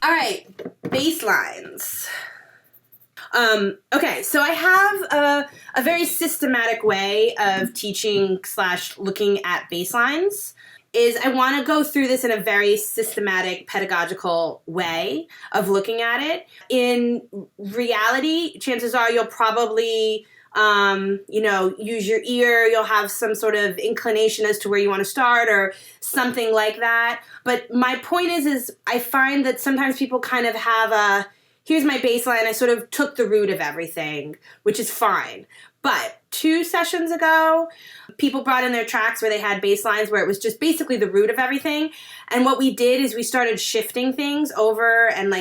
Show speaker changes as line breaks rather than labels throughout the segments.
All right, basslines. Okay, so I have a very systematic way of teaching / looking at basslines. Is I want to go through this in a very systematic, pedagogical way of looking at it. In reality, chances are you'll probably, use your ear. You'll have some sort of inclination as to where you want to start or something like that. But my point is I find that sometimes people kind of have here's my bassline. I sort of took the root of everything, which is fine. But 2 sessions ago, people brought in their tracks where they had basslines where it was just basically the root of everything. And what we did is we started shifting things over and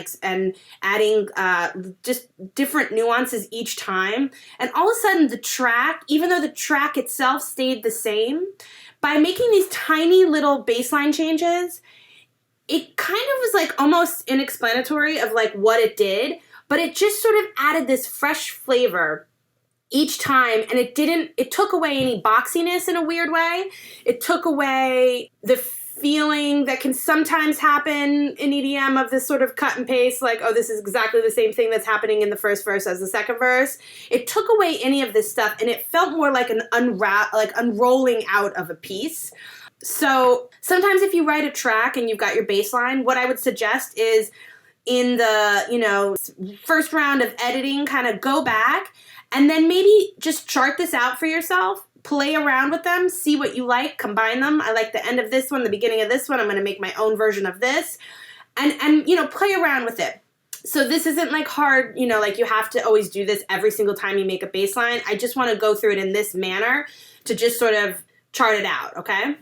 adding just different nuances each time. And all of a sudden the track, even though the track itself stayed the same, by making these tiny little bassline changes, it kind of was like almost inexplanatory of like what it did, but it just sort of added this fresh flavor each time, and it took away any boxiness in a weird way. It took away the feeling that can sometimes happen in EDM of this sort of cut and paste, like, oh, this is exactly the same thing that's happening in the first verse as the second verse. It took away any of this stuff, and it felt more like an unrolling out of a piece. So sometimes if you write a track and you've got your bassline, what I would suggest is in the, first round of editing, kind of go back and then maybe just chart this out for yourself, play around with them, see what you like, combine them. I like the end of this one, the beginning of this one. I'm going to make my own version of this and play around with it. So this isn't like hard, like you have to always do this every single time you make a bassline. I just want to go through it in this manner to just sort of chart it out, okay?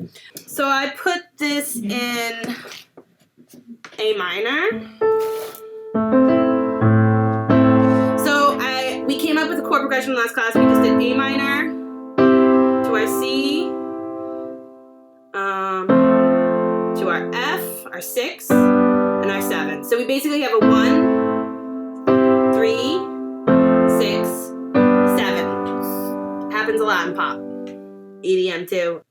So I put this in A minor. So we came up with a chord progression in last class. We just did A minor to our C, to our F, our 6, and our 7. So we basically have a 1, 3, 6, 7. Happens a lot in pop. EDM too,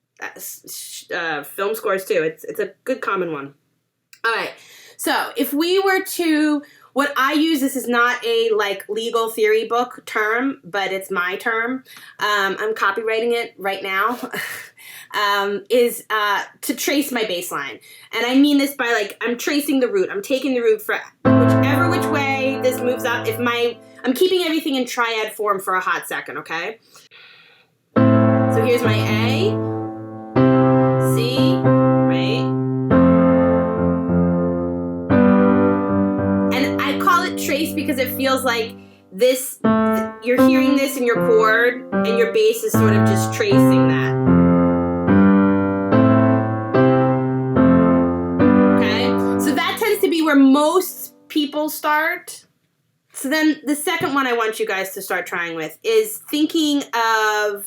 film scores too. It's a good common one. All right, so if we were to, what I use, this is not a legal theory book term, but it's my term. I'm copywriting it right now. Is to trace my bassline, and I mean this by I'm tracing the root. I'm taking the root for which way this moves up. I'm keeping everything in triad form for a hot second. Okay. So here's my A, C, right? And I call it trace because it feels like this, you're hearing this in your chord and your bass is sort of just tracing that. Okay? So that tends to be where most people start. So then the second one I want you guys to start trying with is thinking of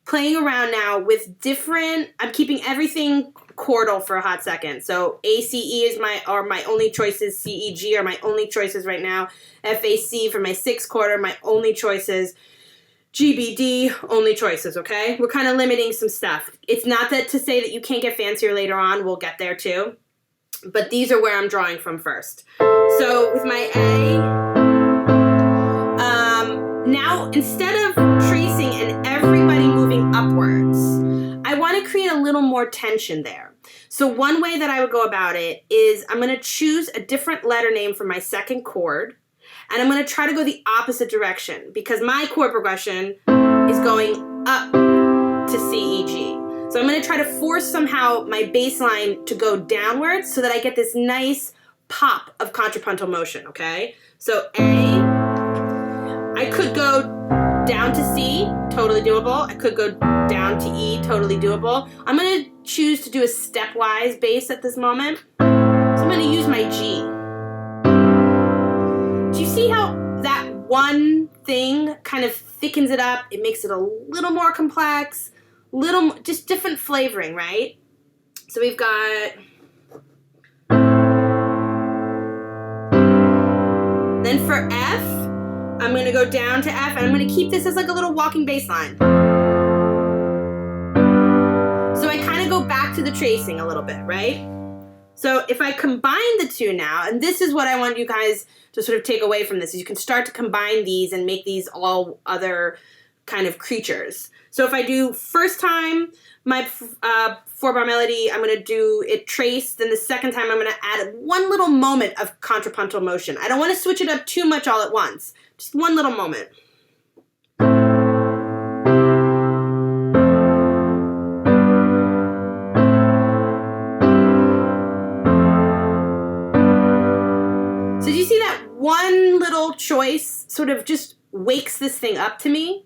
playing around now with different, I'm keeping everything chordal for a hot second. So ACE is my only choices, CEG are my only choices right now. FAC for my 6th chord are my only choices. GBD, only choices, okay? We're kind of limiting some stuff. It's not that to say that you can't get fancier later on, we'll get there too. But these are where I'm drawing from first. So with my A, now, instead of tracing and everybody moving upwards, I want to create a little more tension there. So one way that I would go about it is I'm going to choose a different letter name for my 2nd chord, and I'm going to try to go the opposite direction because my chord progression is going up to C, E, G. So I'm going to try to force somehow my bassline to go downwards so that I get this nice pop of contrapuntal motion, okay? So A, I could go down to C, totally doable. I could go down to E, totally doable. I'm going to choose to do a stepwise bass at this moment. So I'm going to use my G. Do you see how that one thing kind of thickens it up? It makes it a little more complex, just different flavoring, right? So we've got... Then for F, I'm going to go down to F, and I'm going to keep this as like a little walking bass line. So I kind of go back to the tracing a little bit, right? So if I combine the two now, and this is what I want you guys to sort of take away from this, is you can start to combine these and make these all other kind of creatures. So if I do first time my 4-bar melody, I'm going to do it traced. Then the second time I'm going to add one little moment of contrapuntal motion. I don't want to switch it up too much all at once. Just one little moment. So do you see that one little choice sort of just wakes this thing up to me?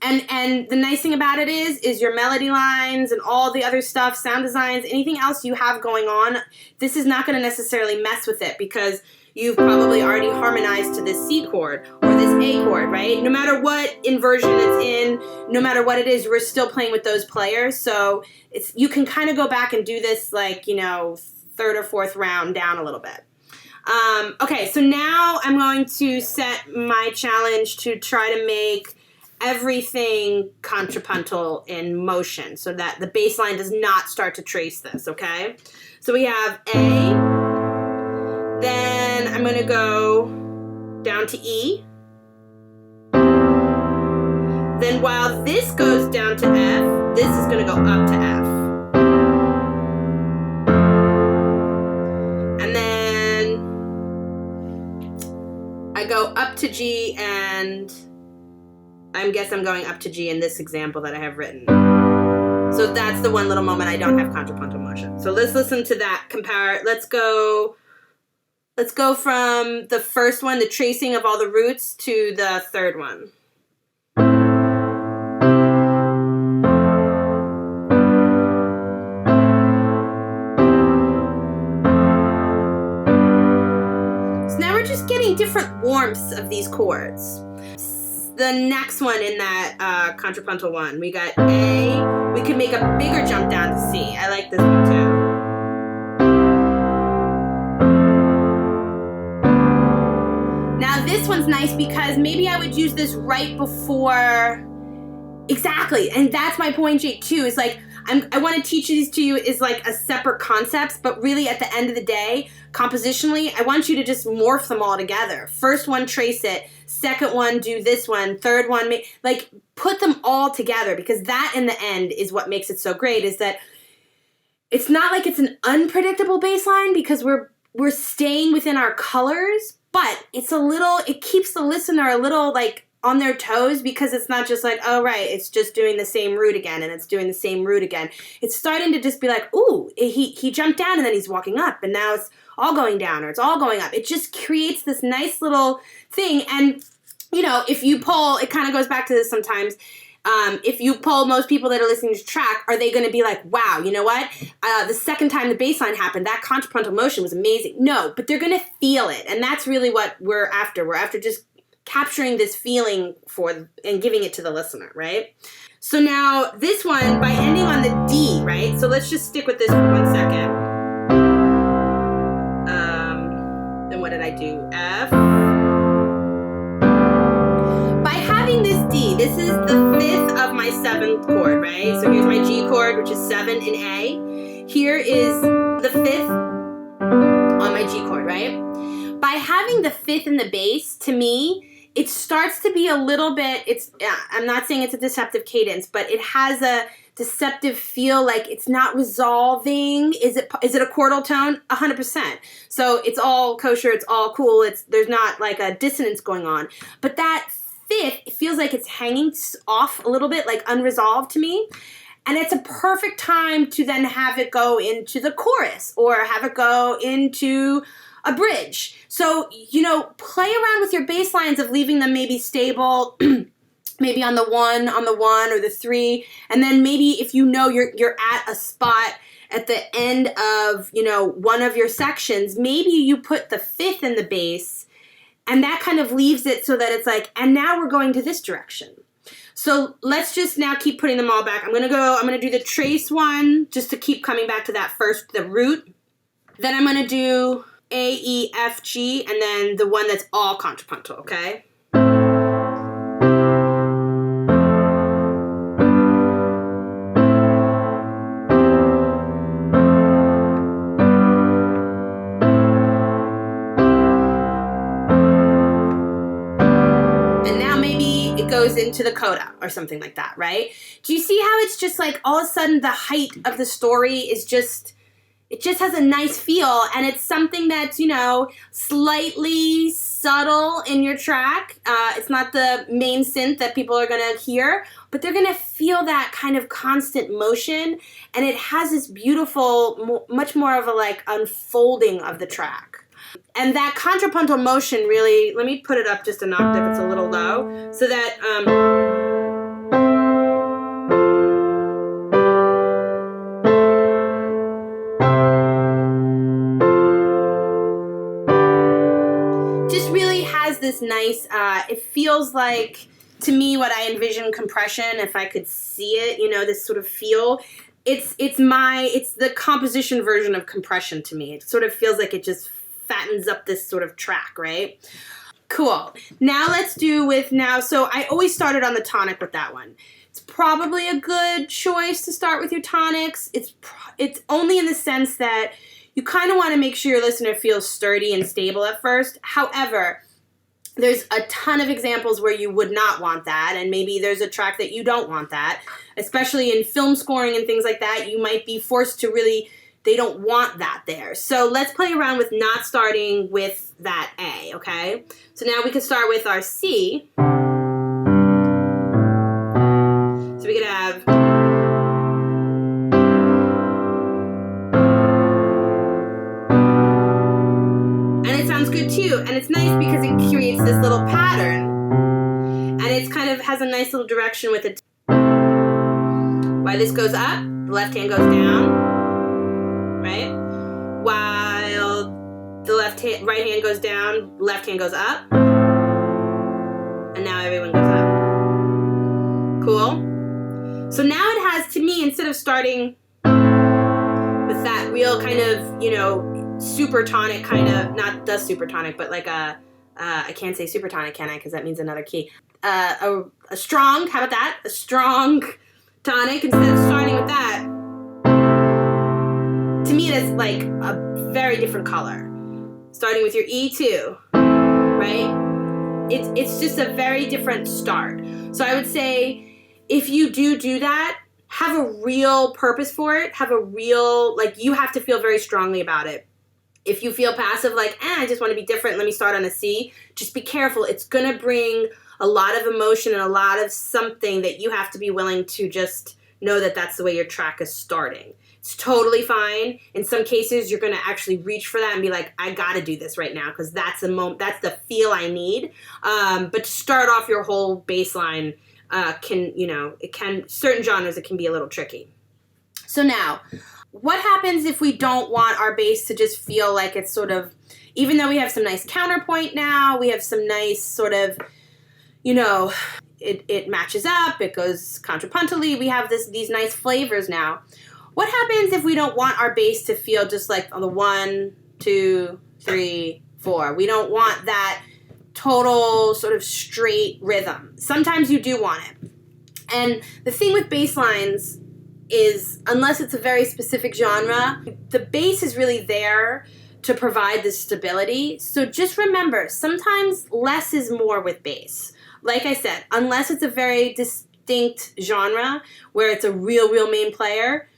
And the nice thing about it is your melody lines and all the other stuff, sound designs, anything else you have going on, this is not going to necessarily mess with it because you've probably already harmonized to this C chord or this A chord, right? No matter what inversion it's in, no matter what it is, we're still playing with those players. So you can kind of go back and do this like, you know, third or fourth round down a little bit. Okay, so now I'm going to set my challenge to try to make everything contrapuntal in motion so that the bass line does not start to trace this, okay? So we have A, then I'm going to go down to E, then while this goes down to F, this is going to go up to F. And then I go up to G, and I guess I'm going up to G in this example that I have written. So that's the one little moment I don't have contrapuntal motion. So let's listen to that, compare. Let's go from the first one, the tracing of all the roots, to the third one. So now we're just getting different warmths of these chords. The next one in that contrapuntal one, we got A. We could make a bigger jump down to C. I like this one too. Now this one's nice because maybe I would use this right before. Exactly, and that's my point, Jake, too. Is like I want to teach these to you is like a separate concepts, but really at the end of the day, compositionally, I want you to just morph them all together. First one, trace it. Second one, do this one. Third one, like put them all together, because that in the end is what makes it so great, is that it's not like it's an unpredictable bass line because we're staying within our colors, but it keeps the listener a little like on their toes, because it's not just like, oh, right, it's just doing the same root again, and it's doing the same root again. It's starting to just be like, ooh, he jumped down and then he's walking up, and now it's all going down or it's all going up. It just creates this nice little thing. And, you know, if you poll, it kind of goes back to this sometimes. If you poll most people that are listening to the track, are they going to be like, wow, you know what? The second time the bass line happened, that contrapuntal motion was amazing. No, but they're going to feel it. And that's really what we're after. We're after just capturing this feeling and giving it to the listener, right? So now this one, by ending on the D, right? So let's just stick with this for 1 second. Then what did I do? F. By having this D, this is the 5th of my 7th chord, right? So here's my G chord, which is 7 in A. Here is the 5th on my G chord, right? By having the 5th in the bass, to me, it starts to be a little bit, I'm not saying it's a deceptive cadence, but it has a deceptive feel, like it's not resolving. Is it a chordal tone? 100%. So it's all kosher, it's all cool, there's not like a dissonance going on. But that 5th, it feels like it's hanging off a little bit, like unresolved to me. And it's a perfect time to then have it go into the chorus or have it go into a bridge. So, you know, play around with your bass lines of leaving them maybe stable, maybe on the 1 or the 3. And then maybe if you know you're at a spot at the end of, you know, one of your sections, maybe you put the 5th in the bass, and that kind of leaves it so that it's like, and now we're going to this direction. So let's just now keep putting them all back. I'm going to do the trace one just to keep coming back to that first, the root. Then I'm going to do A, E, F, G, and then the one that's all contrapuntal, okay? goes into the coda or something like that, right? Do you see how it's just like all of a sudden the height of the story is just, it just has a nice feel, and it's something that's, you know, slightly subtle in your track. It's not the main synth that people are going to hear, but they're going to feel that kind of constant motion, and it has this beautiful, much more of a like unfolding of the track. And that contrapuntal motion really, let me put it up just an octave, it's a little low, so that just really has this nice, it feels like, to me, what I envision compression, if I could see it, you know, this sort of feel. It's the composition version of compression to me. It sort of feels like it just fattens up this sort of track, right? Cool. Now let's do with so I always started on the tonic with that one. It's probably a good choice to start with your tonics. It's only in the sense that you kind of want to make sure your listener feels sturdy and stable at first. However, there's a ton of examples where you would not want that, and maybe there's a track that you don't want that. Especially in film scoring and things like that, you might be forced to really, they don't want that there. So let's play around with not starting with that A, okay? So now we can start with our C. So we could have... good too, and it's nice because it creates this little pattern, and it's kind of has a nice little direction with it. While this goes up, the left hand goes down, right? While the right hand goes down, left hand goes up, and now everyone goes up. Cool. So now it has, to me, instead of starting with that real kind of, you know, super tonic kind of, not the super tonic, but like a, I can't say super tonic, can I? Because that means another key. A strong, how about that? A strong tonic, instead of starting with that, to me that's like a very different color. Starting with your E2, right? It's just a very different start. So I would say, if you do that, have a real purpose for it, have a real, like, you have to feel very strongly about it. If you feel passive, like, I just want to be different, let me start on a C, just be careful. It's going to bring a lot of emotion and a lot of something that you have to be willing to just know that that's the way your track is starting. It's totally fine. In some cases, you're going to actually reach for that and be like, I got to do this right now because that's the moment, that's the feel I need. But to start off your whole bass line can, you know, it can, certain genres, it can be a little tricky. So now, what happens if we don't want our bass to just feel like it's sort of, even though we have some nice counterpoint now, we have some nice sort of, you know, it matches up, it goes contrapuntally, we have these nice flavors now. What happens if we don't want our bass to feel just like on the 1, 2, 3, 4? We don't want that total sort of straight rhythm. Sometimes you do want it. And the thing with bass lines is, unless it's a very specific genre, the bass is really there to provide this stability. So just remember, sometimes less is more with bass. Like I said, unless it's a very distinct genre where it's a real main player,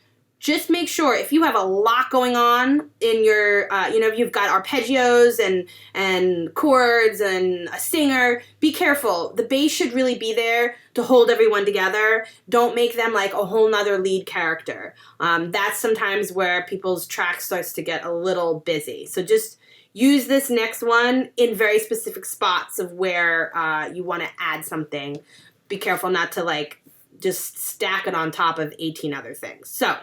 just make sure if you have a lot going on in your, you know, if you've got arpeggios and chords and a singer, be careful. The bass should really be there to hold everyone together. Don't make them like a whole nother lead character. That's sometimes where people's track starts to get a little busy. So just use this next one in very specific spots of where you want to add something. Be careful not to like just stack it on top of 18 other things. So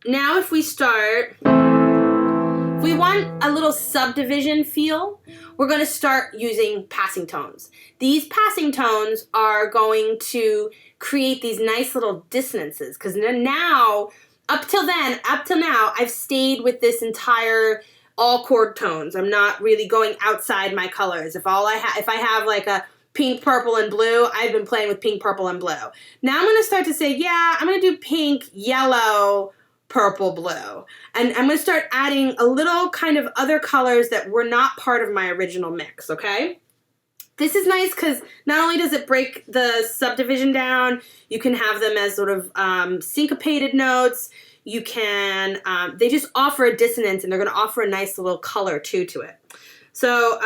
now if we start, if we want a little subdivision feel, we're going to start using passing tones. These passing tones are going to create these nice little dissonances, because now, up till now, I've stayed with this entire all chord tones. I'm not really going outside my colors. If I have like a pink, purple, and blue, I've been playing with pink, purple, and blue. Now I'm going to start to say, yeah, I'm going to do pink, yellow, purple, blue. And I'm going to start adding a little kind of other colors that were not part of my original mix, okay? This is nice because not only does it break the subdivision down, you can have them as sort of syncopated notes. You can, they just offer a dissonance, and they're going to offer a nice little color too to it. So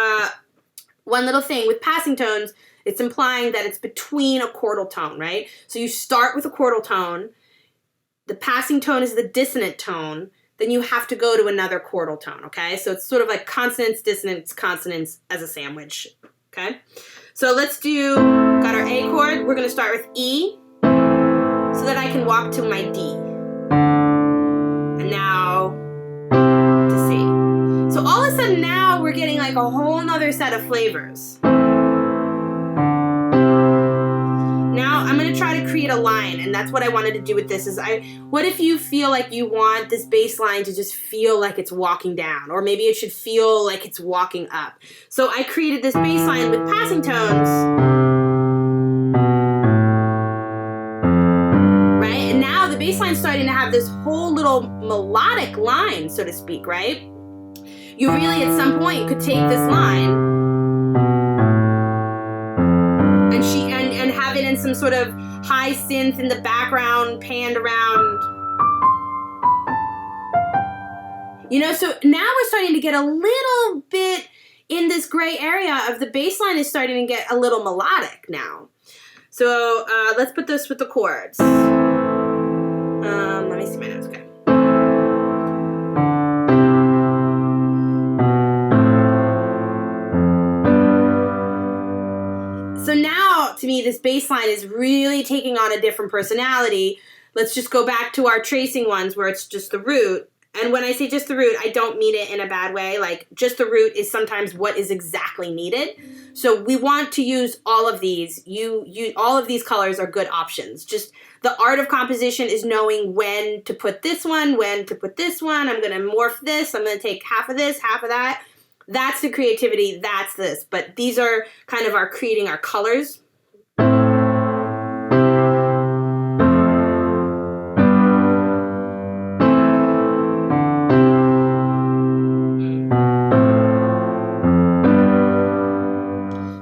one little thing with passing tones, it's implying that it's between a chordal tone, right? So you start with a chordal tone. The passing tone is the dissonant tone. Then you have to go to another chordal tone, okay? So it's sort of like consonants, dissonance, consonants as a sandwich. Okay, so let's do, got our A chord. We're going to start with E so that I can walk to my D. And now to C. So all of a sudden now we're getting like a whole nother set of flavors. Now I'm going to try to create a line, and that's what I wanted to do with this is what if you feel like you want this bass line to just feel like it's walking down, or maybe it should feel like it's walking up. So I created this bass line with passing tones, right? And now the bass line's starting to have this whole little melodic line, so to speak, right? You really at some point could take this line and have it in some sort of high synth in the background, panned around. You know, so now we're starting to get a little bit in this gray area of the bass line is starting to get a little melodic now. So let's put this with the chords. Let me see my notes, okay. So now, to me, this bass line is really taking on a different personality. Let's just go back to our tracing ones where it's just the root. And when I say just the root, I don't mean it in a bad way. Like, just the root is sometimes what is exactly needed. So we want to use all of these. All of these colors are good options. Just the art of composition is knowing when to put this one, when to put this one. I'm going to morph this. I'm going to take half of this, half of that. That's the creativity, that's this. But these are kind of our creating our colors.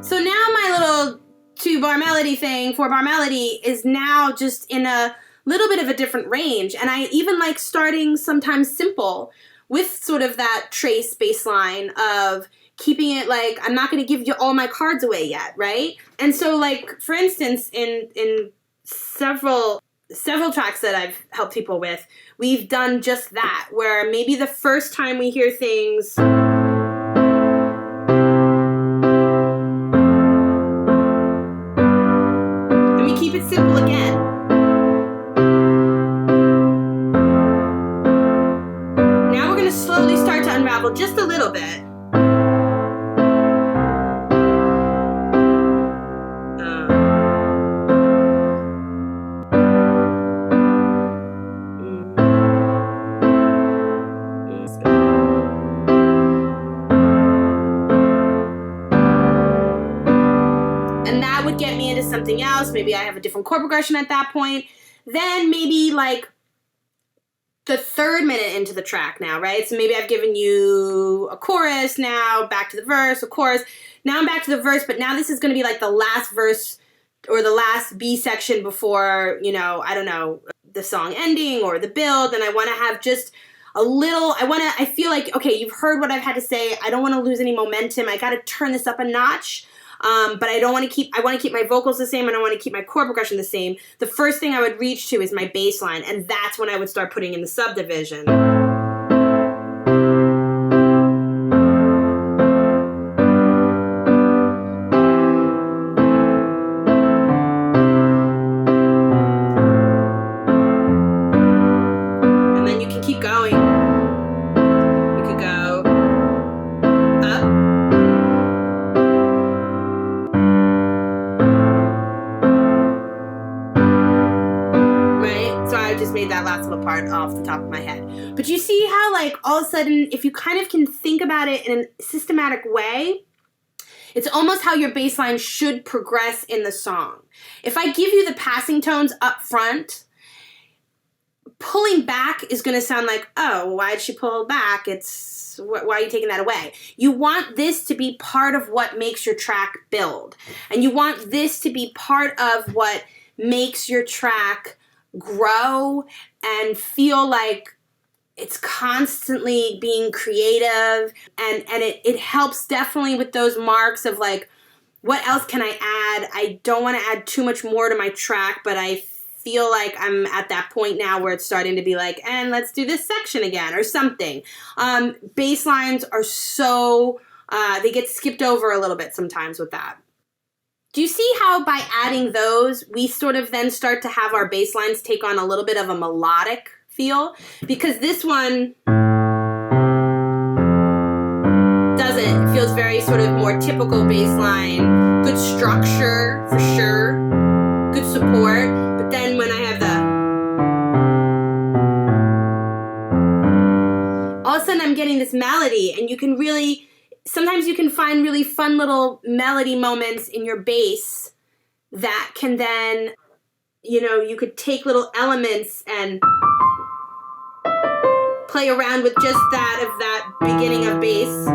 So now my little 2-bar melody thing, 4-bar melody is now just in a little bit of a different range. And I even like starting sometimes simple with sort of that trace bass line of keeping it like, I'm not going to give you all my cards away yet, right? And so like, for instance, in several tracks that I've helped people with, we've done just that, where maybe the first time we hear things, and we keep it simple again. Slowly start to unravel just a little bit. And that would get me into something else. Maybe I have a different chord progression at that point. Then maybe like the 3rd minute into the track now, right? So maybe I've given you a chorus now, back to the verse, a chorus. Now I'm back to the verse, but now this is going to be like the last verse or the last B section before, you know, I don't know, the song ending or the build. And I want to have just a little, I feel like, okay, you've heard what I've had to say. I don't want to lose any momentum. I got to turn this up a notch. But I want to keep my vocals the same, and I want to keep my chord progression the same. The first thing I would reach to is my bass line, and that's when I would start putting in the subdivision. And then you can keep going. You could go up. I just made that last little part off the top of my head. But you see how, like, all of a sudden, if you kind of can think about it in a systematic way, it's almost how your bass line should progress in the song. If I give you the passing tones up front, pulling back is going to sound like, oh, why'd she pull back? Why are you taking that away? You want this to be part of what makes your track build. And you want this to be part of what makes your track grow and feel like it's constantly being creative. And it helps definitely with those marks of like, what else can I add? I don't want to add too much more to my track, but I feel like I'm at that point now where it's starting to be like, and let's do this section again or something. Bass lines are so, they get skipped over a little bit sometimes with that. Do you see how by adding those, we sort of then start to have our bass lines take on a little bit of a melodic feel? Because this one doesn't. It feels very sort of more typical bass line. Good structure, for sure. Good support. But then when I have all of a sudden I'm getting this melody, and you can really, sometimes you can find really fun little melody moments in your bass that can then, you could take little elements and play around with just that of that beginning of bass.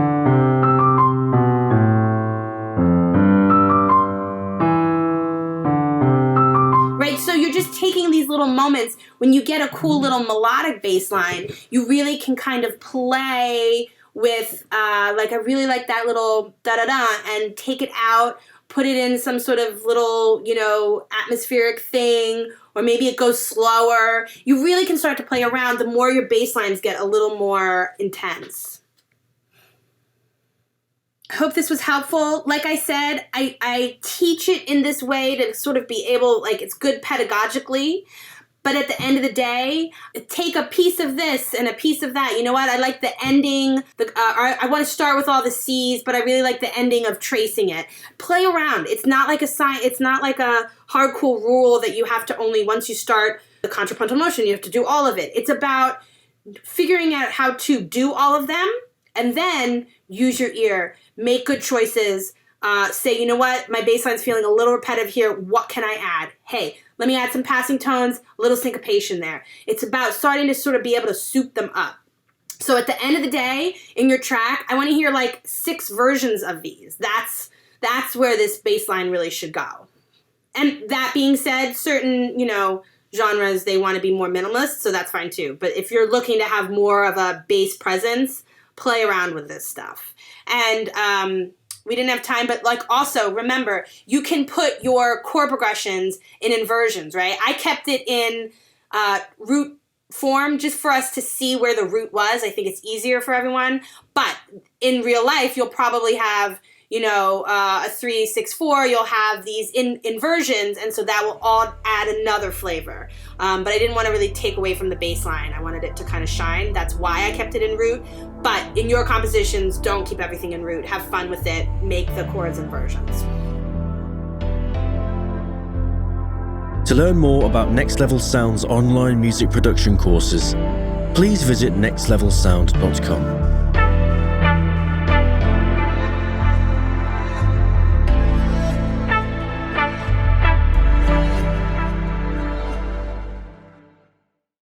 Right, so you're just taking these little moments. When you get a cool little melodic bass line, you really can kind of play with, like I really like that little da-da-da, and take it out, put it in some sort of little, atmospheric thing, or maybe it goes slower. You really can start to play around the more your bass lines get a little more intense. I hope this was helpful. Like I said, I teach it in this way to sort of be able, like it's good pedagogically, but at the end of the day, take a piece of this and a piece of that. You know what? I like the ending. I want to start with all the C's, but I really like the ending of tracing it. Play around. It's not like it's not like a hardcore rule that you have to only, once you start the contrapuntal motion, you have to do all of it. It's about figuring out how to do all of them, and then use your ear. Make good choices. Say, you know what? My bass line's feeling a little repetitive here. What can I add? Hey, let me add some passing tones, a little syncopation there. It's about starting to sort of be able to soup them up. So at the end of the day, in your track, I want to hear like 6 versions of these. That's where this bass line really should go. And that being said, certain, genres, they want to be more minimalist, so that's fine too. But if you're looking to have more of a bass presence, play around with this stuff. And we didn't have time, but like also remember, you can put your chord progressions in inversions, right? I kept it in root form just for us to see where the root was. I think it's easier for everyone. But in real life, you'll probably have, a 3/6/4. You'll have these inversions, and so that will all add another flavor. But I didn't want to really take away from the bass line. I wanted it to kind of shine. That's why I kept it in root. But in your compositions, don't keep everything in root. Have fun with it. Make the chords inversions.
To learn more about Next Level Sound's online music production courses, please visit nextlevelsound.com.